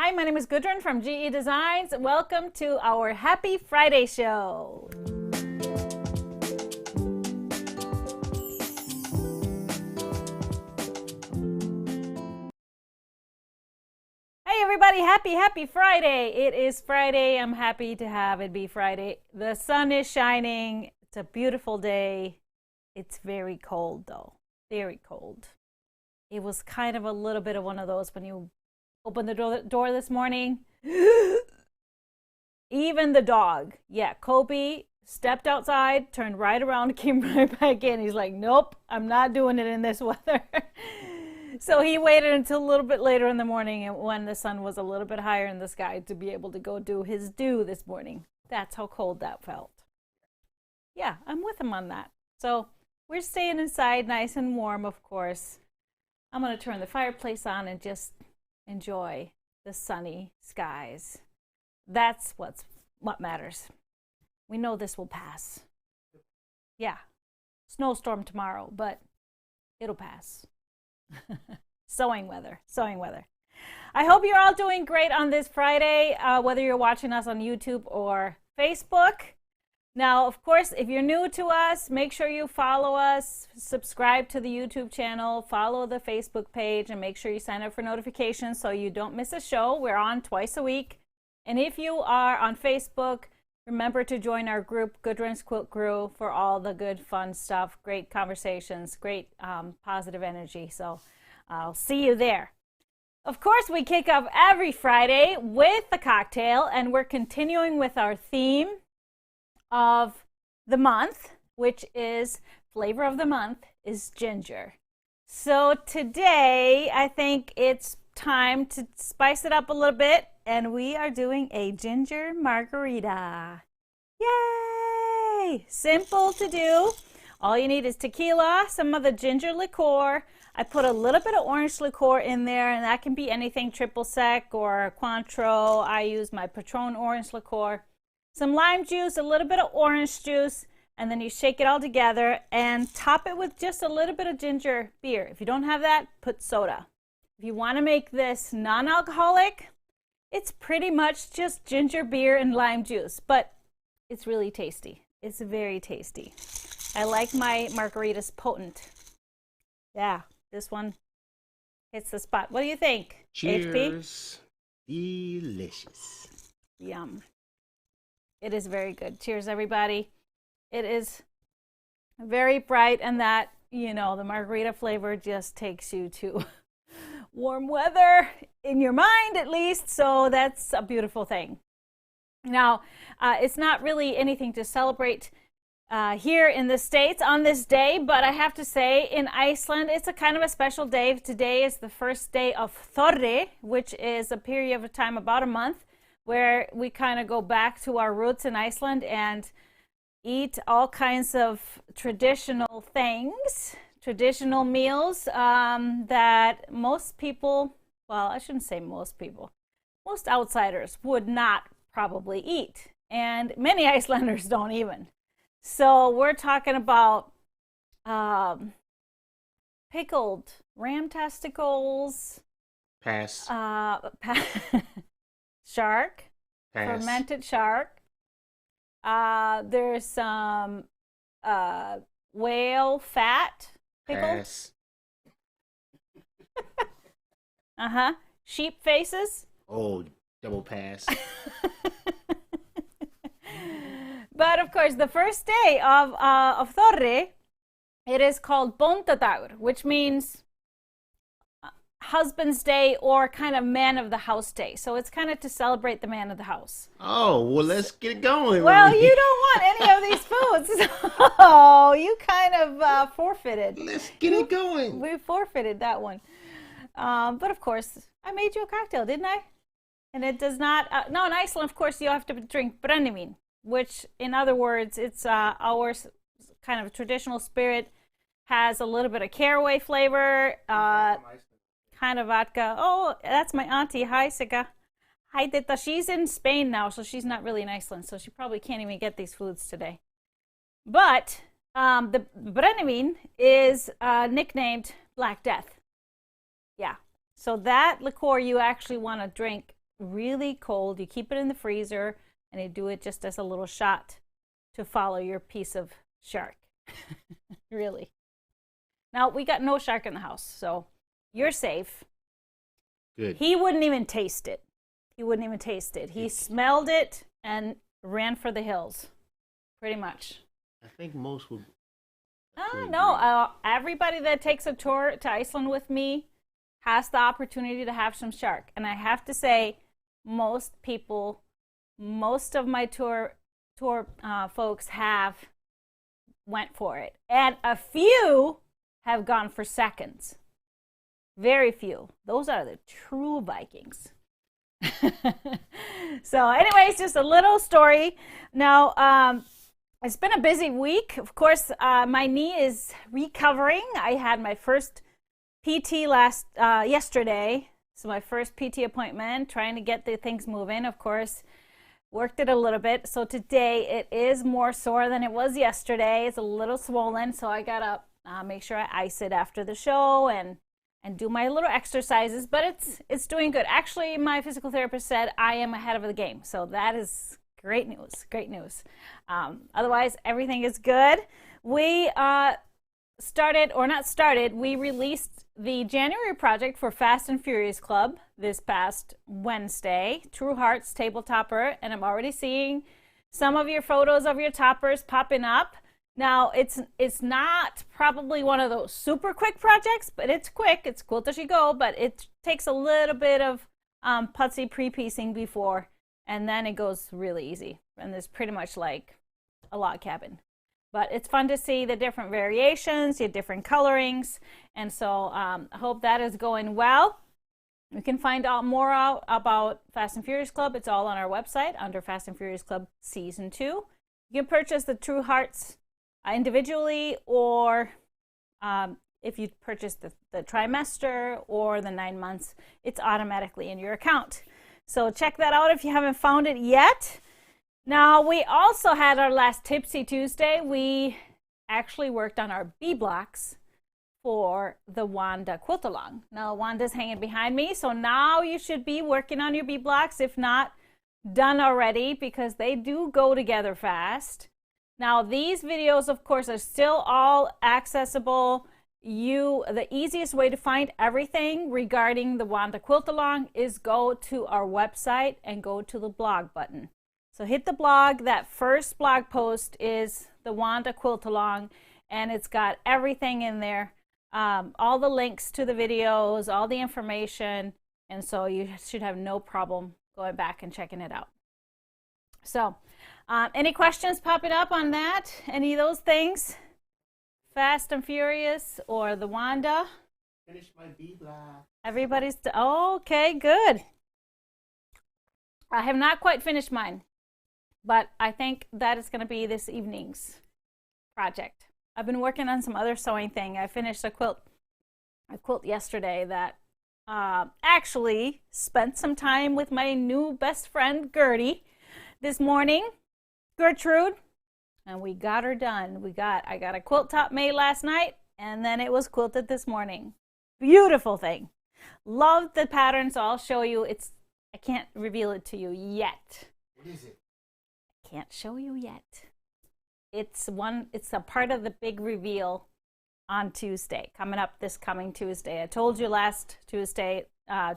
Hi, my name is Gudrun from GE Designs. Welcome to our Happy Friday show. Hey everybody, happy Friday. It is Friday. I'm happy to have it be Friday. The sun is shining. It's a beautiful day. It's very cold though, very cold. It was kind of a little bit of one of those when you open the door this morning. Even the dog, yeah, Kobe stepped outside, turned right around, came right back in. He's like, nope, I'm not doing it in this weather. So he waited until a little bit later in the morning when the sun was a little bit higher in the sky to be able to go do his due this morning. That's how cold that felt. Yeah, I'm with him on that. So we're staying inside nice and warm, of course. I'm going to turn the fireplace on and just enjoy the sunny skies. That's what matters. We know this will pass. Yeah, snowstorm tomorrow, but it'll pass. Sewing weather. I hope you're all doing great on this Friday, whether you're watching us on YouTube or Facebook. Now, of course, if you're new to us, make sure you follow us, subscribe to the YouTube channel, follow the Facebook page, and make sure you sign up for notifications so you don't miss a show. We're on twice a week. And if you are on Facebook, remember to join our group, Gudrun's Quilt Crew, for all the good, fun stuff, great conversations, great positive energy. So I'll see you there. Of course, we kick off every Friday with the cocktail, and we're continuing with our theme of the month, which is flavor of the month is ginger. So today, I think it's time to spice it up a little bit, and we are doing a ginger margarita. Yay! Simple to do. All you need is tequila, some of the ginger liqueur. I put a little bit of orange liqueur in there, and that can be anything triple sec or Cointreau. I use my Patron orange liqueur. Some lime juice, a little bit of orange juice, and then you shake it all together and top it with just a little bit of ginger beer. If you don't have that, put soda. If you want to make this non-alcoholic, it's pretty much just ginger beer and lime juice, but it's really tasty. It's very tasty. I like my margaritas potent. Yeah, this one hits the spot. What do you think, Cheers. HP? Delicious. Yum. It is very good. Cheers, everybody. It is very bright, and that, you know, the margarita flavor just takes you to warm weather in your mind, at least. So that's a beautiful thing. Now, it's not really anything to celebrate here in the States on this day, but I have to say in Iceland, it's a kind of a special day. Today is the first day of Þorri, which is a period of time, about a month, where we kind of go back to our roots in Iceland and eat all kinds of traditional things, traditional meals that most people, well, I shouldn't say most people, most outsiders would not probably eat. And many Icelanders don't even. So we're talking about pickled ram testicles. Pass. Shark. Pass. Fermented shark. There's some whale fat pickled. Pass. Sheep faces. Oh, double pass. But of course, the first day of Þorri, it is called Bóndadagur, which means husband's day or kind of man of the house day. So it's kind of to celebrate the man of the house. Oh, well, let's get it going. Well, you don't want any of these foods. Oh, you kind of forfeited. Let's get it going. We forfeited that one. But of course, I made you a cocktail, didn't I? And it does not, no, in Iceland, of course, you have to drink brennivín, which, in other words, it's our kind of traditional spirit, has a little bit of caraway flavor, kind of vodka. Oh, that's my auntie. Hi, Sika. Hi, Tita. She's in Spain now, so she's not really in Iceland, so she probably can't even get these foods today. But the brennivín is nicknamed Black Death. Yeah. So that liqueur you actually want to drink really cold. You keep it in the freezer and you do it just as a little shot to follow your piece of shark. Really. Now, we got no shark in the house, so you're safe. Good. He wouldn't even taste it. He wouldn't even taste it. He smelled it and ran for the hills, pretty much. I think most would. No, everybody that takes a tour to Iceland with me has the opportunity to have some shark. And I have to say, most of my tour folks have went for it. And a few have gone for seconds. Very few. Those are the true Vikings. So anyways, just a little story. Now, it's been a busy week. Of course, my knee is recovering. I had my first PT yesterday. So my first PT appointment, trying to get the things moving. Of course, worked it a little bit. So today it is more sore than it was yesterday. It's a little swollen. So I got to make sure I ice it after the show and do my little exercises. But it's doing good. Actually, my physical therapist said I am ahead of the game. So that is great news. Great news. Otherwise, everything is good. We we released the January project for Fast and Furious Club this past Wednesday, True Hearts Table Topper, and I'm already seeing some of your photos of your toppers popping up. Now, it's not probably one of those super quick projects, but it's quick. It's quilt as you go, but it takes a little bit of putsy pre-piecing before, and then it goes really easy. And it's pretty much like a log cabin. But it's fun to see the different variations, the different colorings. And so I hope that is going well. You can find out more about Fast and Furious Club. It's all on our website under Fast and Furious Club Season 2. You can purchase the True Hearts individually, or if you purchase the trimester or the 9 months, it's automatically in your account. So check that out if you haven't found it yet. Now, we also had our last Tipsy Tuesday. We actually worked on our bee blocks for the Wanda quilt along. Now, Wanda's hanging behind me, so now you should be working on your bee blocks, if not done already, because they do go together fast. Now, these videos, of course, are still all accessible. The easiest way to find everything regarding the Wanda quilt along is go to our website and go to the blog button. So hit the blog. That first blog post is the Wanda quilt along, and it's got everything in there, all the links to the videos, all the information, and so you should have no problem going back and checking it out. So any questions popping up on that? Any of those things? Fast and Furious or the Wanda? Finish my bee block. Everybody's okay, good. I have not quite finished mine, but I think that is going to be this evening's project. I've been working on some other sewing thing. I finished a quilt yesterday that actually spent some time with my new best friend Gertie this morning, Gertrude, and we got her done. I got a quilt top made last night, and then it was quilted this morning. Beautiful thing. Love the pattern, so I'll show you. I can't reveal it to you yet. What is it? I can't show you yet. It's a part of the big reveal on Tuesday, this coming Tuesday. I told you last Tuesday,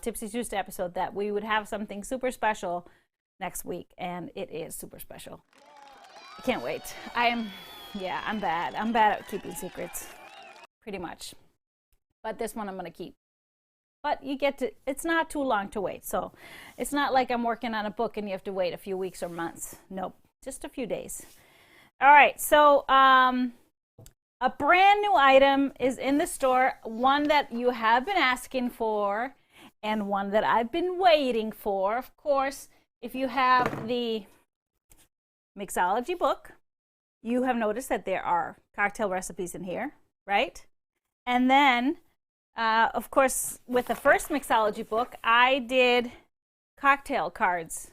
Tipsy Tuesday episode, that we would have something super special next week, and it is super special. I can't wait. I'm bad. I'm bad at keeping secrets, pretty much. But this one I'm going to keep. But it's not too long to wait. So it's not like I'm working on a book and you have to wait a few weeks or months. Nope, just a few days. All right, so a brand new item is in the store, one that you have been asking for and one that I've been waiting for. Of course, if you have the mixology book, you have noticed that there are cocktail recipes in here, right? And then, of course, with the first mixology book, I did cocktail cards,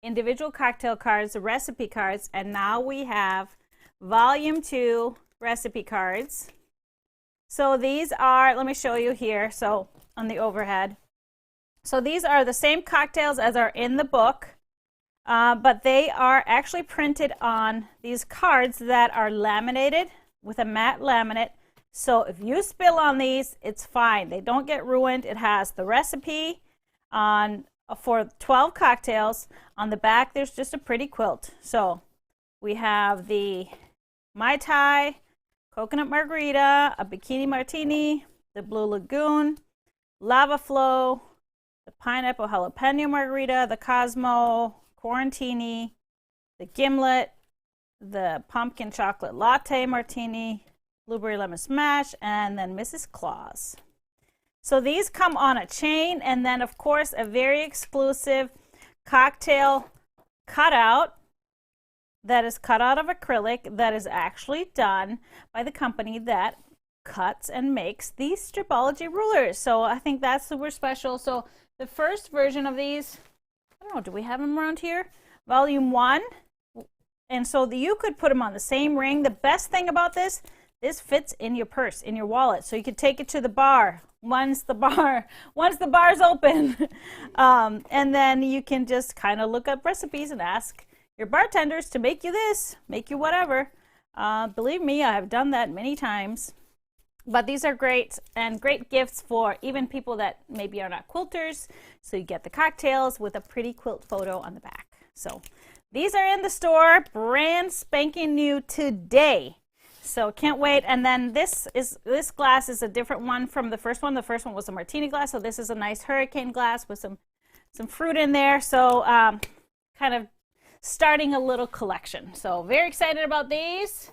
individual cocktail cards, recipe cards, and now we have volume 2 recipe cards. So these are, let me show you here. So on the overhead, So these are the same cocktails as are in the book, but they are actually printed on these cards that are laminated with a matte laminate. So if you spill on these, it's fine. They don't get ruined. It has the recipe on for 12 cocktails. On the back, there's just a pretty quilt. So we have the Mai Tai, coconut margarita, a bikini martini, the Blue Lagoon, lava flow, the pineapple jalapeno margarita, the Cosmo Quarantini, the Gimlet, the pumpkin chocolate latte martini, blueberry lemon smash, and then Mrs. Claus. So these come on a chain, and then of course a very exclusive cocktail cutout that is cut out of acrylic that is actually done by the company that cuts and makes these Stripology rulers. So I think that's super special. So the first version of these, I don't know, do we have them around here? Volume 1. And so you could put them on the same ring. The best thing about this fits in your purse, in your wallet. So you could take it to the bar once the bar's open. And then you can just kind of look up recipes and ask your bartenders to make you this, make you whatever. Believe me, I have done that many times. But these are great, and great gifts for even people that maybe are not quilters. So you get the cocktails with a pretty quilt photo on the back. So these are in the store, brand spanking new today. So can't wait. And then this glass is a different one from the first one. The first one was a martini glass. So this is a nice hurricane glass with some fruit in there. So kind of starting a little collection. So very excited about these.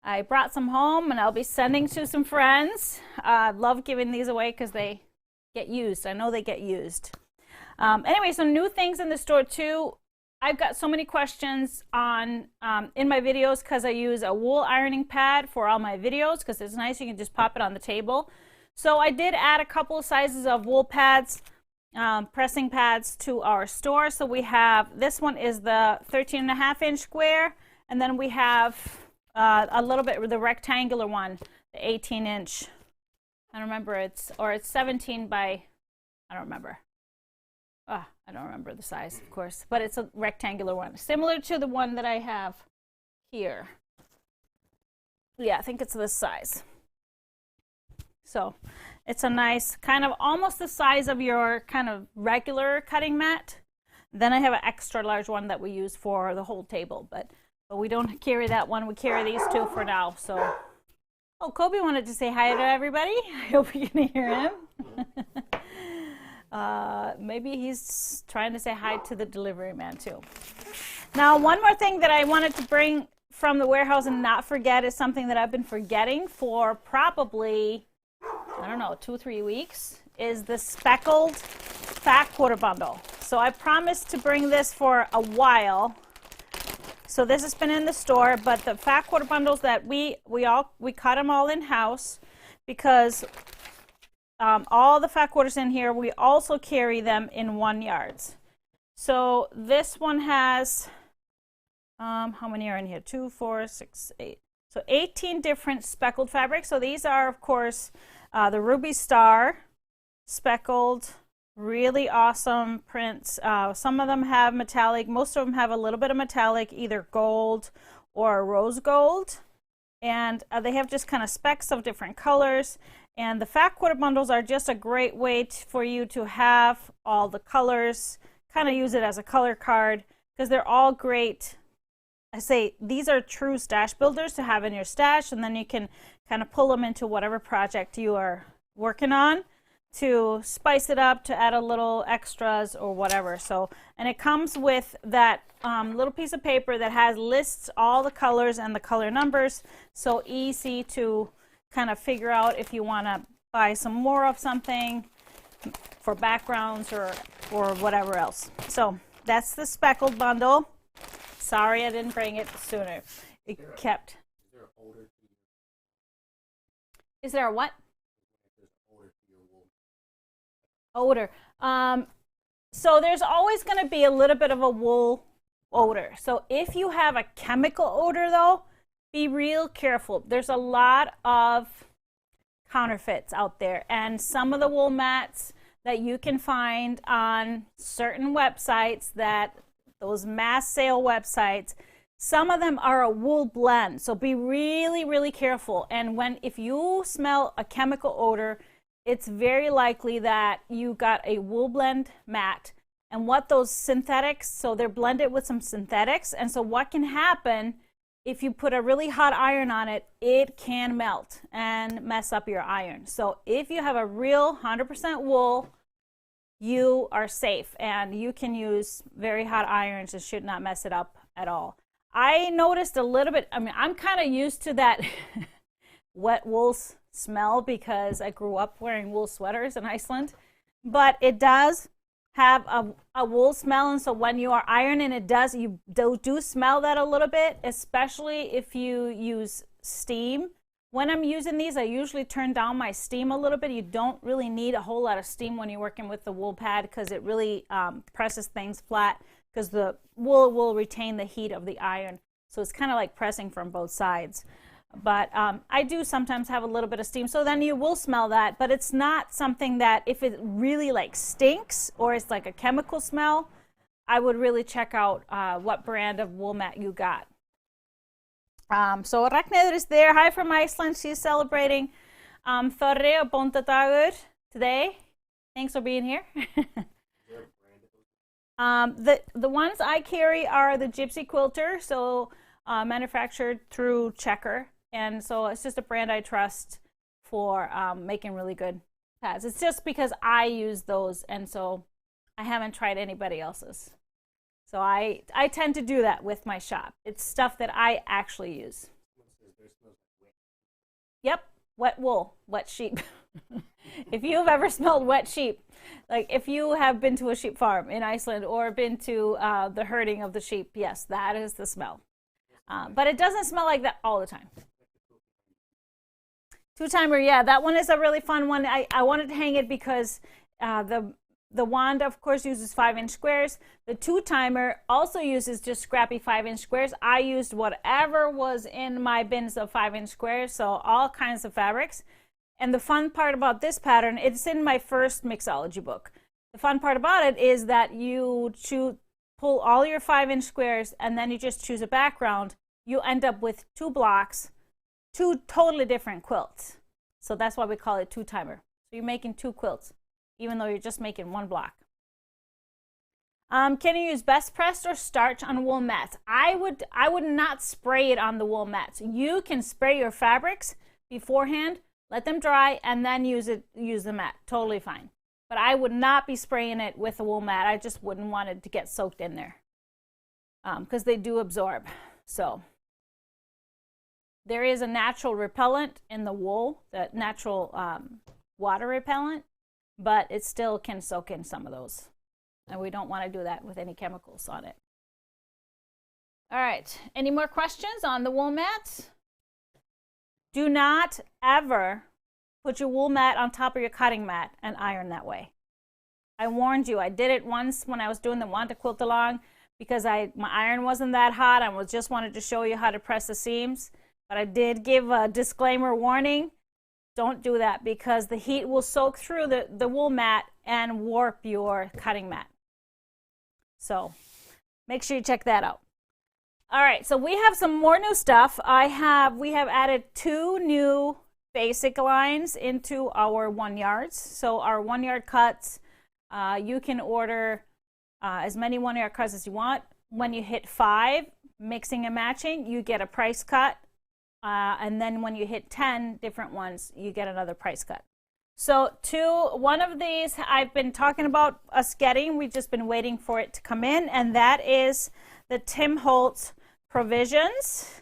I brought some home and I'll be sending to some friends. I love giving these away because they get used. I know they get used. Anyway, some new things in the store too. I've got so many questions on in my videos because I use a wool ironing pad for all my videos because it's nice. You can just pop it on the table. So I did add a couple of sizes of wool pads, pressing pads to our store. So we have, this one is the 13.5-inch square, and then we have a little bit the rectangular one, the 18-inch. I don't remember, it's 17 by, I don't remember. I don't remember the size, of course, but it's a rectangular one, similar to the one that I have here. Yeah, I think it's this size. So it's a nice kind of almost the size of your kind of regular cutting mat. Then I have an extra large one that we use for the whole table, but we don't carry that one. We carry these two for now. So, oh, Kobe wanted to say hi to everybody. I hope you can hear him. Maybe he's trying to say hi to the delivery man too. Now, one more thing that I wanted to bring from the warehouse and not forget is something that I've been forgetting for probably, I don't know, 2-3 weeks, is the speckled fat quarter bundle. So I promised to bring this for a while. So this has been in the store, but the fat quarter bundles that we cut them all in-house because all the fat quarters in here, we also carry them in 1 yards. So this one has, how many are in here? 2, 4, 6, 8. So 18 different speckled fabrics. So these are, of course, the Ruby Star speckled, really awesome prints. Some of them have metallic. Most of them have a little bit of metallic, either gold or rose gold. And they have just kind of specks of different colors. And the fat quarter bundles are just a great way for you to have all the colors, kind of use it as a color card because they're all great. I say these are true stash builders to have in your stash, and then you can kind of pull them into whatever project you are working on to spice it up, to add a little extras or whatever. So, and it comes with that little piece of paper that has lists all the colors and the color numbers, so easy to kind of figure out if you want to buy some more of something for backgrounds or whatever else. So that's the speckled bundle. Sorry I didn't bring it sooner. It kept. Is there a what? Odor. So there's always going to be a little bit of a wool odor. So if you have a chemical odor though, be real careful. There's a lot of counterfeits out there, and some of the wool mats that you can find on certain websites, that those mass sale websites. Some of them are a wool blend, so be really, really careful. And if you smell a chemical odor, it's very likely that you got a wool blend mat. And what those synthetics, so they're blended with some synthetics, and so what can happen if you put a really hot iron on it, it can melt and mess up your iron. So if you have a real 100% wool, you are safe, and you can use very hot irons. It should not mess it up at all. I noticed a little bit, I mean, I'm kind of used to that wet wool smell because I grew up wearing wool sweaters in Iceland, but it does have a wool smell, and so when you are ironing, you do smell that a little bit, especially if you use steam. When I'm using these, I usually turn down my steam a little bit. You don't really need a whole lot of steam when you're working with the wool pad because it really presses things flat, because the wool will retain the heat of the iron. So it's kind of like pressing from both sides. But I do sometimes have a little bit of steam, so then you will smell that, but it's not something that, if it really like stinks or it's like a chemical smell, I would really check out what brand of wool mat you got. So Ragnhildur is there. Hi from Iceland. She's celebrating Þorri og Bóndadagur today. Thanks for being here. The ones I carry are the Gypsy Quilter, so manufactured through Checker. And so it's just a brand I trust for making really good pads. It's just because I use those, and so I haven't tried anybody else's. So I tend to do that with my shop. It's stuff that I actually use. Yep, wet wool, wet sheep. If you've ever smelled wet sheep, like if you have been to a sheep farm in Iceland or been to the herding of the sheep, yes, that is the smell. But it doesn't smell like that all the time. Two-timer, yeah, that one is a really fun one. I wanted to hang it because the Wanda, of course, uses 5-inch squares. The two-timer also uses just scrappy 5-inch squares. I used whatever was in my bins of 5-inch squares, so all kinds of fabrics. And the fun part about this pattern, it's in my first mixology book. The fun part about it is that you pull all your 5-inch squares, and then you just choose a background. You end up with 2 blocks, 2 totally different quilts. So that's why we call it two-timer. So you're making 2 quilts, even though you're just making 1 block. Can you use best pressed or starch on wool mats? I would not spray it on the wool mats. You can spray your fabrics beforehand, let them dry, and then use the mat. Totally fine. But I would not be spraying it with a wool mat. I just wouldn't want it to get soaked in there because they do absorb. So there is a natural repellent in the wool, the natural water repellent, but it still can soak in some of those. And we don't want to do that with any chemicals on it. All right, any more questions on the wool mats? Do not ever put your wool mat on top of your cutting mat and iron that way. I warned you. I did it once when I was doing the Wanda quilt along because my iron wasn't that hot. I just wanted to show you how to press the seams. But I did give a disclaimer warning. Don't do that because the heat will soak through the wool mat and warp your cutting mat. So make sure you check that out. All right, so we have some more new stuff. We have added 2 new basic lines into our 1 yards. So our 1 yard cuts, you can order as many 1 yard cuts as you want. When you hit 5, mixing and matching, you get a price cut. And then when you hit 10 different ones, you get another price cut. So one of these I've been talking about us getting, we've just been waiting for it to come in, and that is the Tim Holtz Provisions.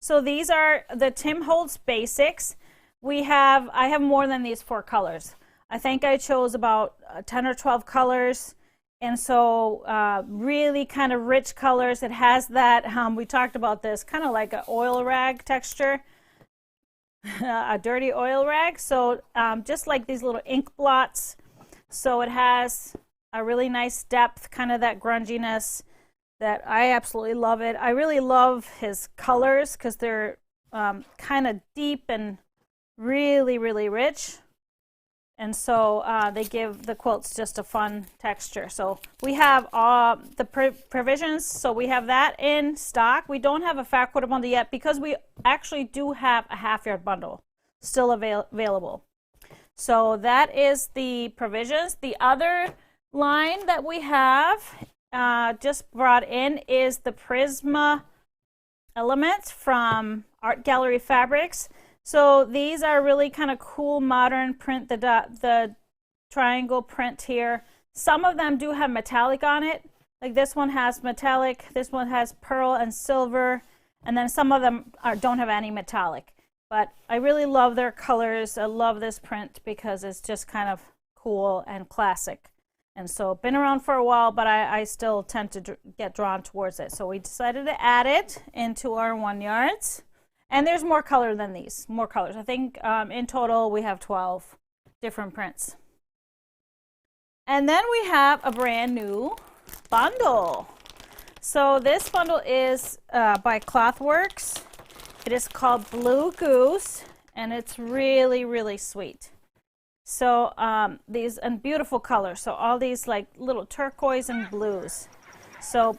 So these are the Tim Holtz Basics. I have more than these 4 colors. I think I chose about 10 or 12 colors. And so really kind of rich colors. It has that, we talked about this, kind of like an oil rag texture, a dirty oil rag. So just like these little ink blots. So it has a really nice depth, kind of that grunginess that I absolutely love it. I really love his colors because they're kind of deep and really, really rich. And so they give the quilts just a fun texture. So we have the provisions. So we have that in stock. We don't have a fat quarter bundle yet because we actually do have a half yard bundle still available. So that is the provisions. The other line that we have just brought in is the Prisma elements from Art Gallery Fabrics. So these are really kind of cool modern print, the triangle print here. Some of them do have metallic on it. Like this one has metallic, this one has pearl and silver, and then some of them don't have any metallic. But I really love their colors. I love this print because it's just kind of cool and classic. And so been around for a while, but I still tend to get drawn towards it. So we decided to add it into our 1 yards. And there's more color than these, more colors. I think in total we have 12 different prints. And then we have a brand new bundle. So this bundle is by Clothworks. It is called Blue Goose, and it's really, really sweet. So these and beautiful colors. So all these like little turquoise and blues. So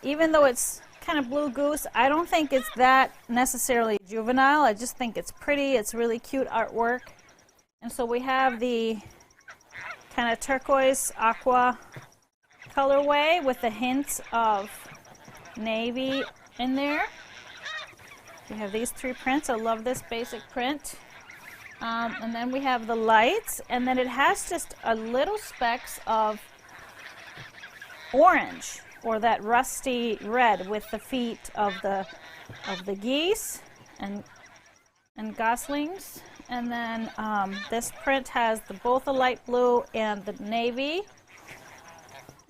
even though it's kind of blue goose, I don't think it's that necessarily juvenile. I just think it's pretty. It's really cute artwork. And so we have the kind of turquoise aqua colorway with the hints of navy in there. We have these 3 prints. I love this basic print. And then we have the lights, and then it has just a little specks of orange, or that rusty red with the feet of the geese and goslings. And then this print has both the light blue and the navy.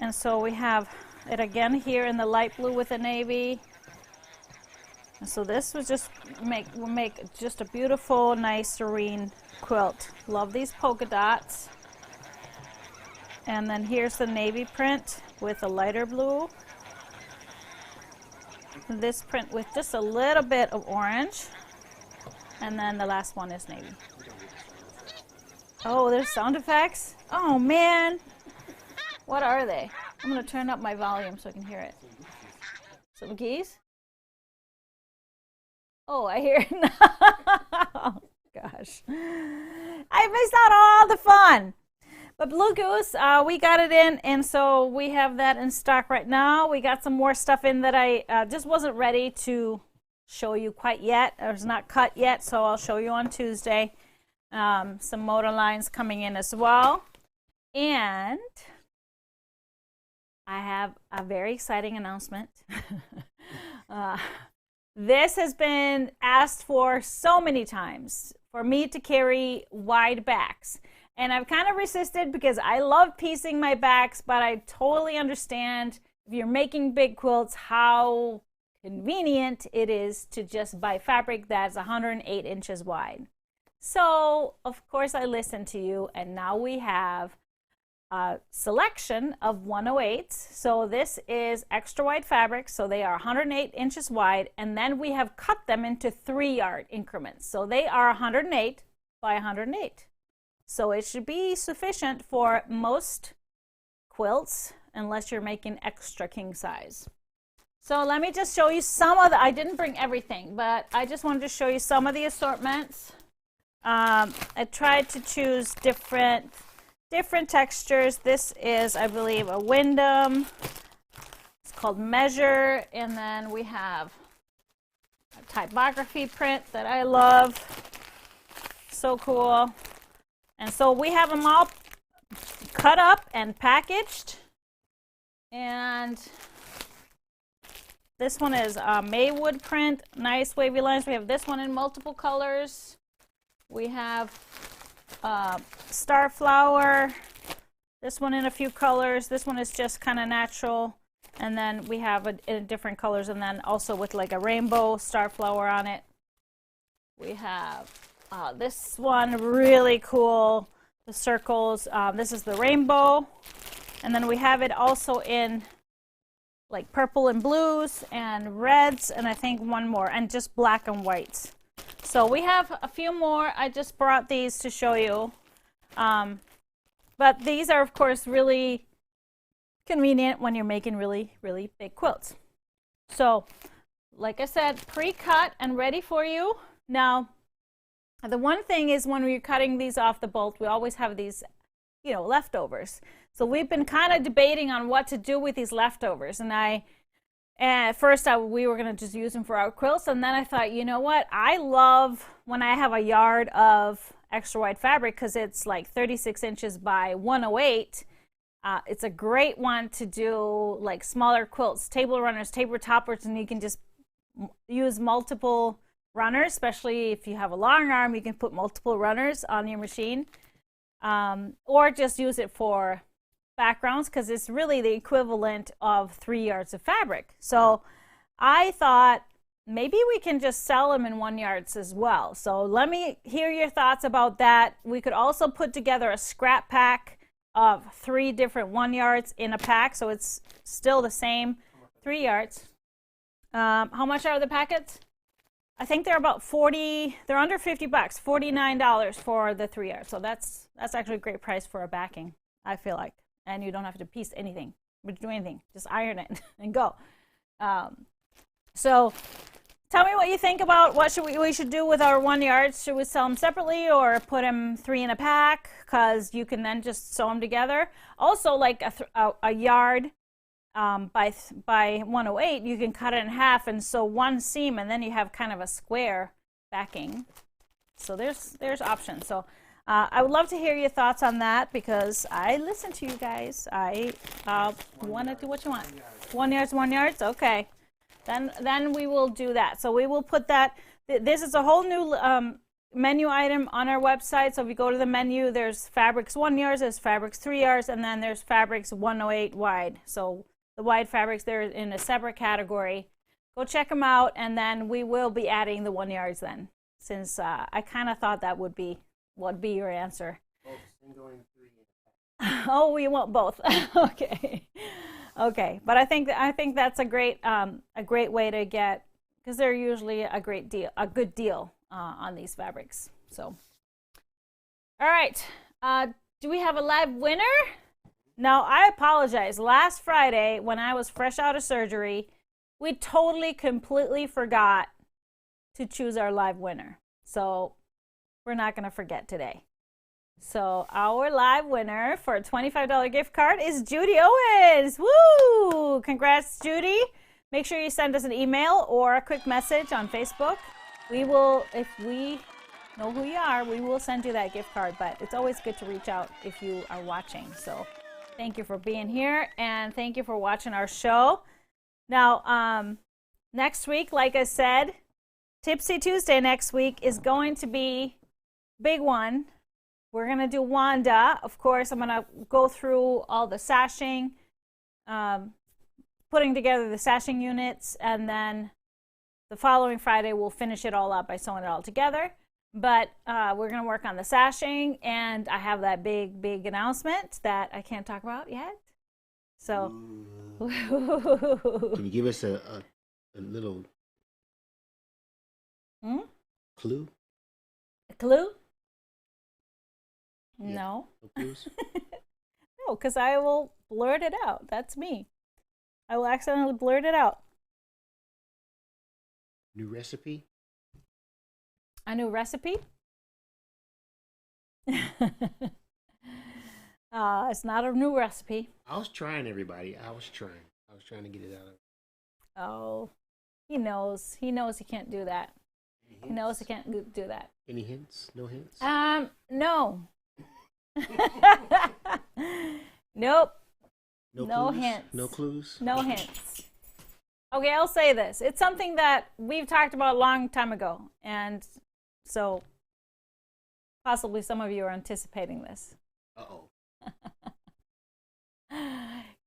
And so we have it again here in the light blue with the navy. And so this was just will make just a beautiful, nice, serene quilt. Love these polka dots. And then here's the navy print with a lighter blue. This print with just a little bit of orange. And then the last one is navy. Oh, there's sound effects? Oh man. What are they? I'm going to turn up my volume so I can hear it. Some geese? Oh, I hear it now. Oh, gosh. I missed out all the fun. But Blue Goose, we got it in, and so we have that in stock right now. We got some more stuff in that I just wasn't ready to show you quite yet. It was not cut yet, so I'll show you on Tuesday. Some motor lines coming in as well. And I have a very exciting announcement. This has been asked for so many times for me to carry wide backs. And I've kind of resisted because I love piecing my backs, but I totally understand if you're making big quilts how convenient it is to just buy fabric that's 108 inches wide. So, of course, I listened to you, and now we have a selection of 108s. So this is extra wide fabric, so they are 108 inches wide, and then we have cut them into 3-yard increments. So they are 108 by 108. So it should be sufficient for most quilts unless you're making extra king size. So let me just show you some of the, I didn't bring everything, but I just wanted to show you some of the assortments. I tried to choose different textures. This is, I believe, a Wyndham. It's called Measure. And then we have a typography print that I love. So cool. And so we have them all cut up and packaged. And this one is Maywood print. Nice wavy lines. We have this one in multiple colors. We have Starflower, this one in a few colors. This one is just kind of natural, and then we have it in different colors, and then also with like a rainbow Starflower on it. We have this one, really cool, the circles. This is the rainbow, and then we have it also in like purple and blues and reds, and I think one more, and just black and whites. So we have a few more. I just brought these to show you. But these are, of course, really convenient when you're making really, really big quilts. So, like I said, pre-cut and ready for you. Now, the one thing is when we're cutting these off the bolt, we always have these, leftovers. So we've been kind of debating on what to do with these leftovers. And at first we were going to just use them for our quilts. And then I thought, you know what? I love when I have a yard of extra wide fabric because it's like 36 inches by 108. It's a great one to do like smaller quilts, table runners, table toppers, and you can just use multiple runners, especially if you have a long arm, you can put multiple runners on your machine. Or just use it for backgrounds because it's really the equivalent of 3 yards of fabric. So I thought maybe we can just sell them in 1 yards as well. So let me hear your thoughts about that. We could also put together a scrap pack of 3 different 1 yards in a pack, so it's still the same 3 yards. How much are the packets? I think they're about 40. They're under $50, $49 for the 3 yards. So that's actually a great price for a backing, I feel like. And you don't have to piece anything, do anything. Just iron it and go. So tell me what you think about what we should do with our 1 yards. Should we sell them separately or put them 3 in a pack? Because you can then just sew them together. Also, like a yard by 108, you can cut it in half and sew one seam, and then you have kind of a square backing. So there's options. So I would love to hear your thoughts on that because I listen to you guys. I want to do what you want. 1 yard, 1 yards. Okay. Then we will do that. So we will put that. This is a whole new menu item on our website. So if you go to the menu, there's fabrics 1 yards, there's fabrics 3 yards, and then there's fabrics 108 wide. So the wide fabrics, they're in a separate category. Go check them out, and then we will be adding the 1 yards then, since I kind of thought that would be your answer. Both single and 3. Oh, we want both. Okay. Okay, but I think that's a great way to get, because they're usually a good deal on these fabrics. So, all right, do we have a live winner? Now, I apologize. Last Friday, when I was fresh out of surgery, we totally, completely forgot to choose our live winner. So we're not going to forget today. So our live winner for a $25 gift card is Judy Owens. Woo! Congrats, Judy. Make sure you send us an email or a quick message on Facebook. We will, if we know who you are, we will send you that gift card. But it's always good to reach out if you are watching. So thank you for being here, and thank you for watching our show. Now, next week, like I said, Tipsy Tuesday next week is going to be a big one. We're going to do Wanda. Of course, I'm going to go through all the sashing, putting together the sashing units, and then the following Friday we'll finish it all up by sewing it all together. But we're going to work on the sashing, and I have that big announcement that I can't talk about yet. So, Can you give us a little clue? A clue? Yeah. No. No clues? No, because I will blurt it out. That's me. I will accidentally blurt it out. New recipe? A new recipe? It's not a new recipe. I was trying, everybody. I was trying to get it out of. Oh, he knows. He knows he can't do that. He knows he can't do that. Any hints? No hints? No. Nope. No clues? hints. No clues? No hints. Okay, I'll say this. It's something that we've talked about a long time ago, and so possibly some of you are anticipating this. Uh-oh.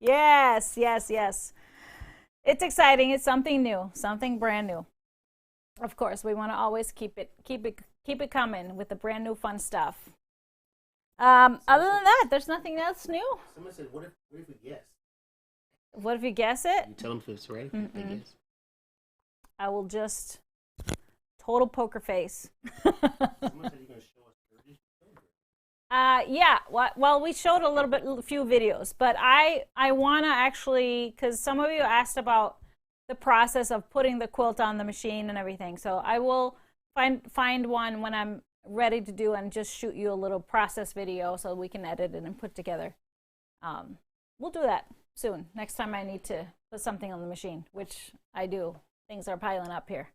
Yes. It's exciting. It's something new, something brand new. Of course, we want to always keep it coming with the brand new fun stuff. Other than that, there's nothing else new. Someone said, what if we guess? What if you guess it? You tell them if it's right. If they guess. I will just Total poker face. Someone said you're going to show us 30. Yeah. Well, we showed a few videos, but I want to actually, because some of you asked about the process of putting the quilt on the machine and everything. So I will find one when I'm ready to do and just shoot you a little process video so we can edit it and put together. We'll do that soon. Next time I need to put something on the machine, which I do. Things are piling up here.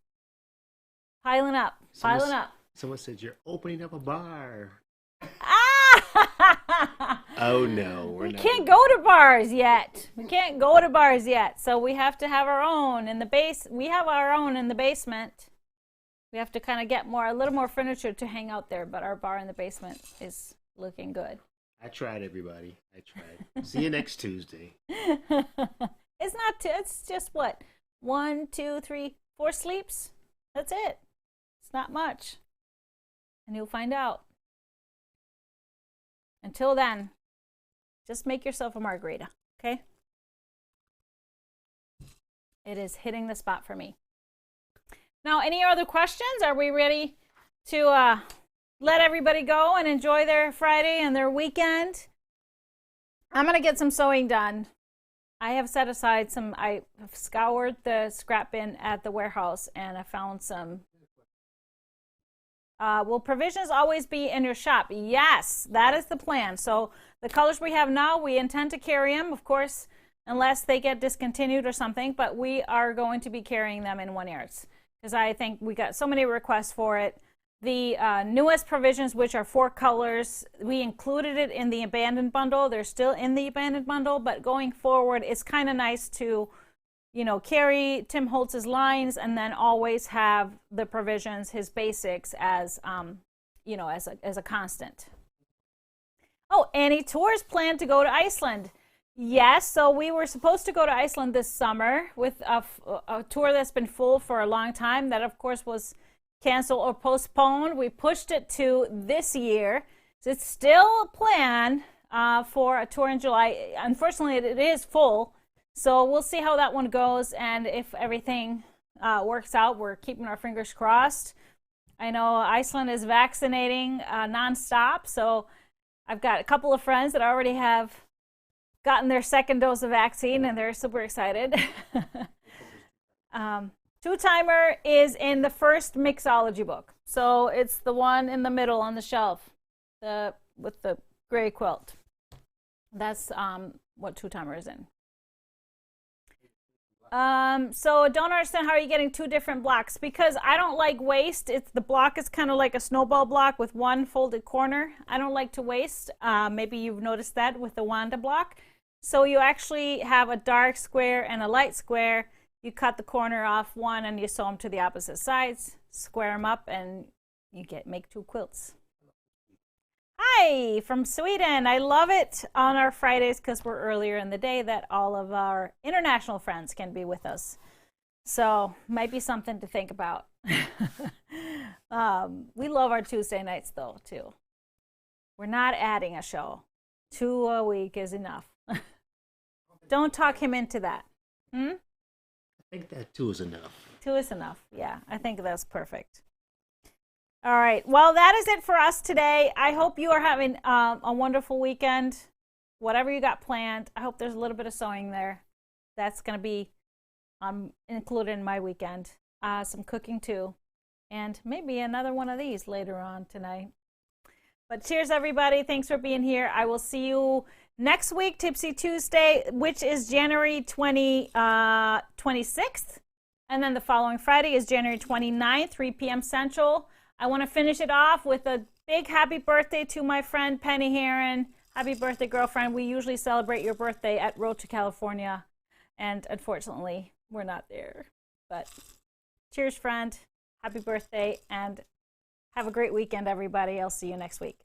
Piling up. Someone said you're opening up a bar. Ah! Oh no, we can't go to bars yet. So we have to have our own in the base. We have our own in the basement. We have to kind of get a little more furniture to hang out there, but our bar in the basement is looking good. I tried, everybody. I tried. See you next Tuesday. It's just what? 1, 2, 3, 4 sleeps? That's it. It's not much. And you'll find out. Until then, just make yourself a margarita, okay? It is hitting the spot for me. Now, any other questions? Are we ready to let everybody go and enjoy their Friday and their weekend? I'm going to get some sewing done. I have set aside I have scoured the scrap bin at the warehouse and I found some. Will provisions always be in your shop? Yes, that is the plan. So the colors we have now, we intend to carry them, of course, unless they get discontinued or something, but we are going to be carrying them in 1-yards because I think we got so many requests for it. The newest provisions, which are 4 colors, we included it in the abandoned bundle. They're still in the abandoned bundle, but going forward, it's kind of nice to, carry Tim Holtz's lines and then always have the provisions, his basics, as as a constant. Oh, any tours planned to go to Iceland? Yes, so we were supposed to go to Iceland this summer with a tour that's been full for a long time. That, of course, was canceled or postponed. We pushed it to this year. So it's still a plan for a tour in July. Unfortunately, it is full. So we'll see how that one goes. And if everything works out, we're keeping our fingers crossed. I know Iceland is vaccinating nonstop. So I've got a couple of friends that already have gotten their 2nd dose of vaccine and they're super excited. Two-timer is in the first mixology book. So it's the one in the middle on the shelf with the gray quilt. That's what two-timer is in. So don't understand how you're getting 2 different blocks because I don't like waste. The block is kind of like a snowball block with 1 folded corner. I don't like to waste. Maybe you've noticed that with the Wanda block. So you actually have a dark square and a light square. You cut the corner off one and you sew them to the opposite sides, square them up, and you make 2 quilts. Hi from Sweden. I love it on our Fridays because we're earlier in the day that all of our international friends can be with us. So might be something to think about. We love our Tuesday nights though too. We're not adding a show. 2 a week is enough. Don't talk him into that. I think that 2 is enough. 2 is enough. Yeah, I think that's perfect. All right. Well, that is it for us today. I hope you are having a wonderful weekend. Whatever you got planned, I hope there's a little bit of sewing there. That's going to be included in my weekend. Some cooking too. And maybe another one of these later on tonight. But cheers, everybody. Thanks for being here. I will see you next week, Tipsy Tuesday, which is January 26th. And then the following Friday is January 29th, 3 p.m. Central. I want to finish it off with a big happy birthday to my friend Penny Heron. Happy birthday, girlfriend. We usually celebrate your birthday at Road to California. And unfortunately, we're not there. But cheers, friend. Happy birthday. And have a great weekend, everybody. I'll see you next week.